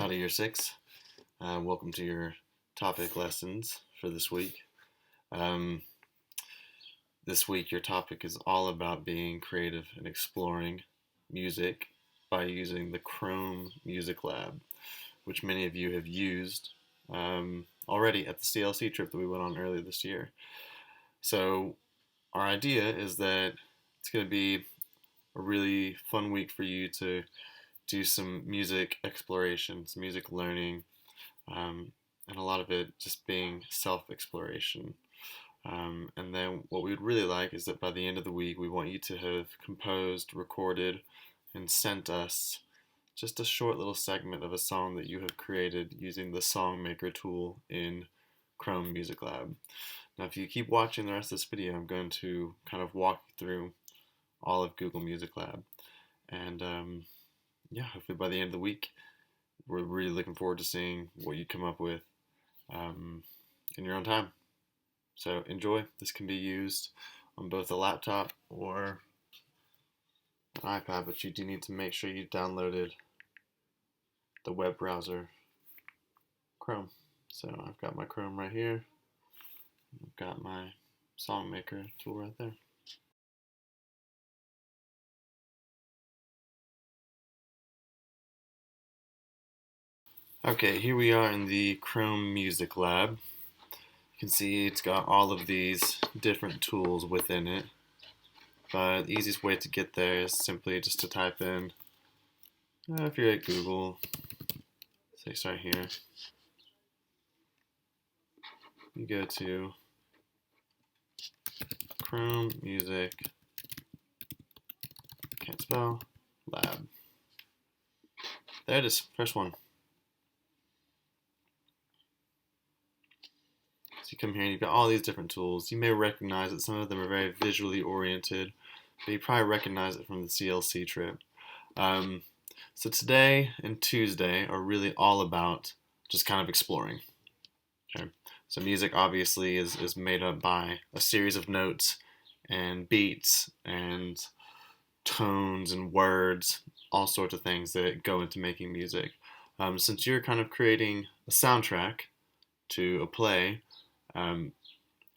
Howdy, Year 6. Welcome to your topic lessons for this week. Um, this week, your topic is all about being creative and exploring music by using the Chrome Music Lab, which many of you have used already at the CLC trip that we went on earlier this year. So, our idea is that it's going to be a really fun week for you to do some music exploration, some music learning, and a lot of it just being self-exploration. And then what we would really like is that by the end of the week, we want you to have composed, recorded, and sent us just a short little segment of a song that you have created using the Songmaker tool in Chrome Music Lab. Now, if you keep watching the rest of this video, I'm going to kind of walk you through all of Google Music Lab. And hopefully by the end of the week, we're really looking forward to seeing what you come up with in your own time. So enjoy. This can be used on both a laptop or an iPad, but you do need to make sure you downloaded the web browser Chrome. So I've got my Chrome right here. I've got my Songmaker tool right there. Okay, here we are in the Chrome Music Lab. You can see it's got all of these different tools within it. But the easiest way to get there is simply just to type in, if you're at Google, say start here, you go to Chrome Music, can't spell, Lab. There it is, first one. So you come here and you've got all these different tools. You may recognize that some of them are very visually oriented, but you probably recognize it from the CLC trip. So today and Tuesday are really all about just kind of exploring. Okay. So music obviously is made up by a series of notes and beats and tones and words, all sorts of things that go into making music. Since you're kind of creating a soundtrack to a play,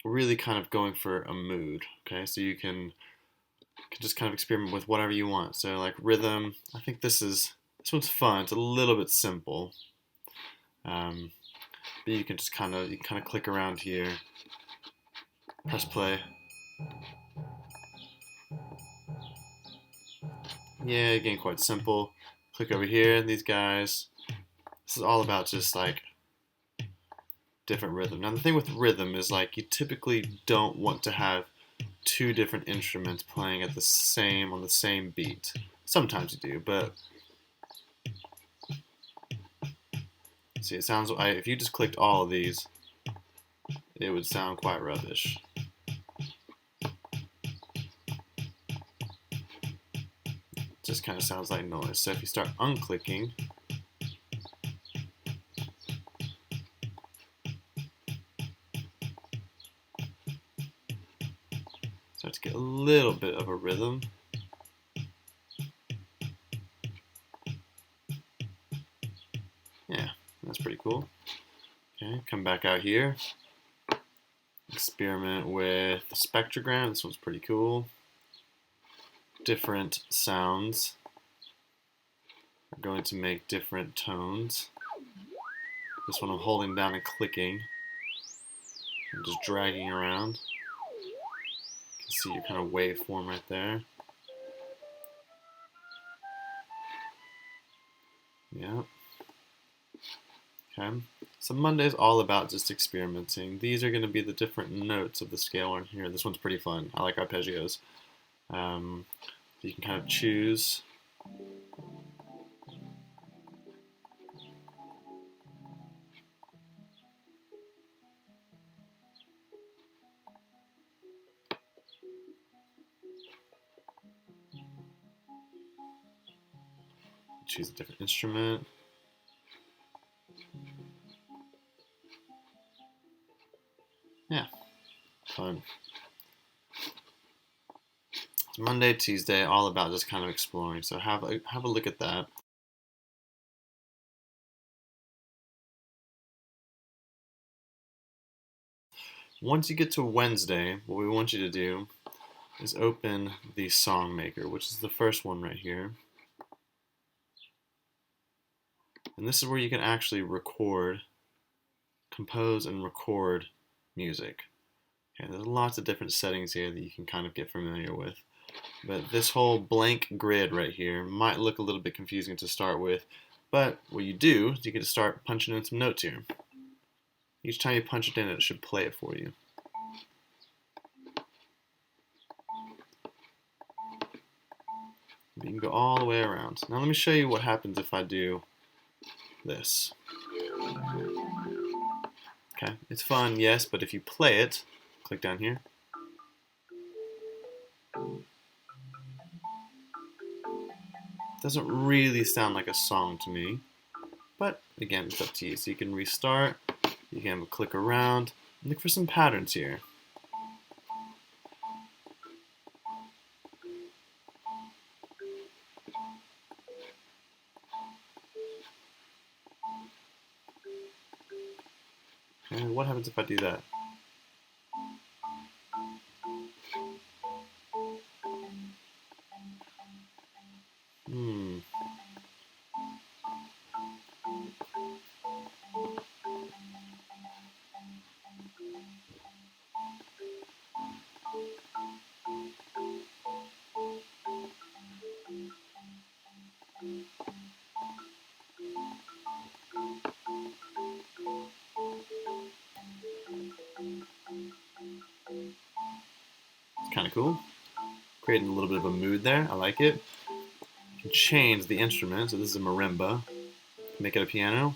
really kind of going for a mood. Okay, so you can just kind of experiment with whatever you want. So like rhythm, I think this one's fun. It's a little bit simple, but you can just kind of click around here, press play. Yeah, again, quite simple. Click over here, these guys. This is all about just like different rhythm. Now the thing with rhythm is like you typically don't want to have two different instruments playing on the same beat. Sometimes you do, but see, it sounds if you just clicked all of these, it would sound quite rubbish. It just kind of sounds like noise. So if you start unclicking, start to get a little bit of a rhythm. Yeah, that's pretty cool. Okay, come back out here. Experiment with the spectrogram. This one's pretty cool. Different sounds are going to make different tones. This one I'm holding down and clicking. I'm just dragging around. You can see your kind of waveform right there. Yeah. Okay. So Monday's all about just experimenting. These are going to be the different notes of the scale on here. This one's pretty fun. I like arpeggios. You can kind of choose. Choose a different instrument. Yeah, fun. It's Monday, Tuesday, all about just kind of exploring. So have a look at that. Once you get to Wednesday, what we want you to do is open the Song Maker, which is the first one right here. And this is where you can actually compose and record music. Okay, there's lots of different settings here that you can kind of get familiar with. But this whole blank grid right here might look a little bit confusing to start with, but what you do is you get to start punching in some notes here. Each time you punch it in, it should play it for you. You can go all the way around. Now let me show you what happens if I do this. Okay, it's fun, yes, but if you play it, click down here. It doesn't really sound like a song to me, but again, it's up to you. So you can restart, you can click around, and look for some patterns here. And what happens if I do that? It's kind of cool. Creating a little bit of a mood there. I like it. You can change the instrument. So this is a marimba. Make it a piano.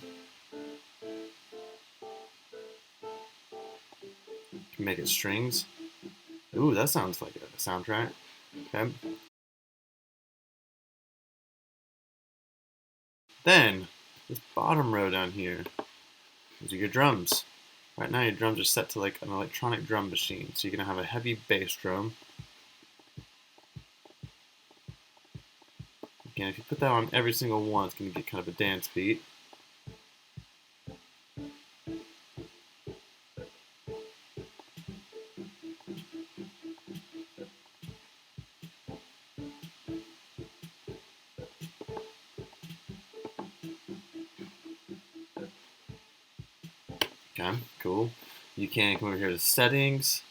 You can make it strings. Ooh, that sounds like a soundtrack. Okay. Then, this bottom row down here, these are your drums. Right now your drums are set to like an electronic drum machine. So you're going to have a heavy bass drum. Again, if you put that on every single one, it's going to get kind of a dance beat. Okay, cool. You can come over here to settings,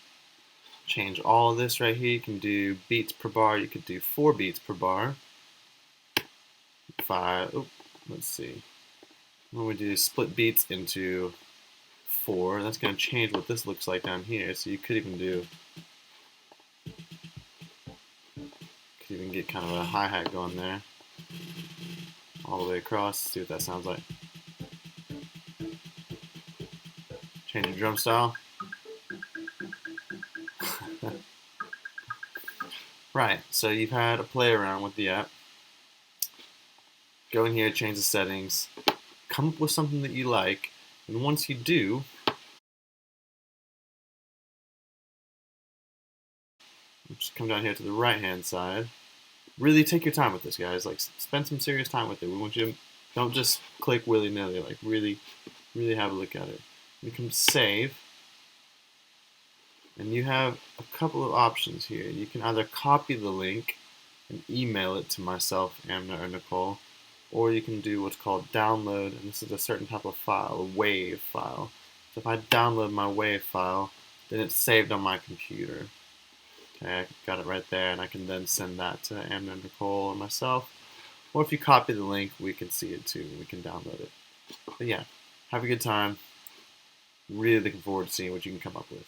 change all of this right here. You can do beats per bar. You could do 4 beats per bar. 5. Oh, let's see. When we do split beats into 4, that's going to change what this looks like down here. So you could even get kind of a hi-hat going there, all the way across. See what that sounds like. Change your drum style. Right, so you've had a play around with the app. Go in here, change the settings, come up with something that you like, and once you do, just come down here to the right-hand side. Really take your time with this, guys. Like, spend some serious time with it. We want you to, don't just click willy-nilly. Like, really have a look at it. You can save, and you have a couple of options here. You can either copy the link and email it to myself, Amna, or Nicole, or you can do what's called download, and this is a certain type of file, a WAV file. So if I download my WAV file, then it's saved on my computer. Okay, I got it right there, and I can then send that to Amna, Nicole, or myself. Or if you copy the link, we can see it too, and we can download it. But yeah, have a good time. Really looking forward to seeing what you can come up with.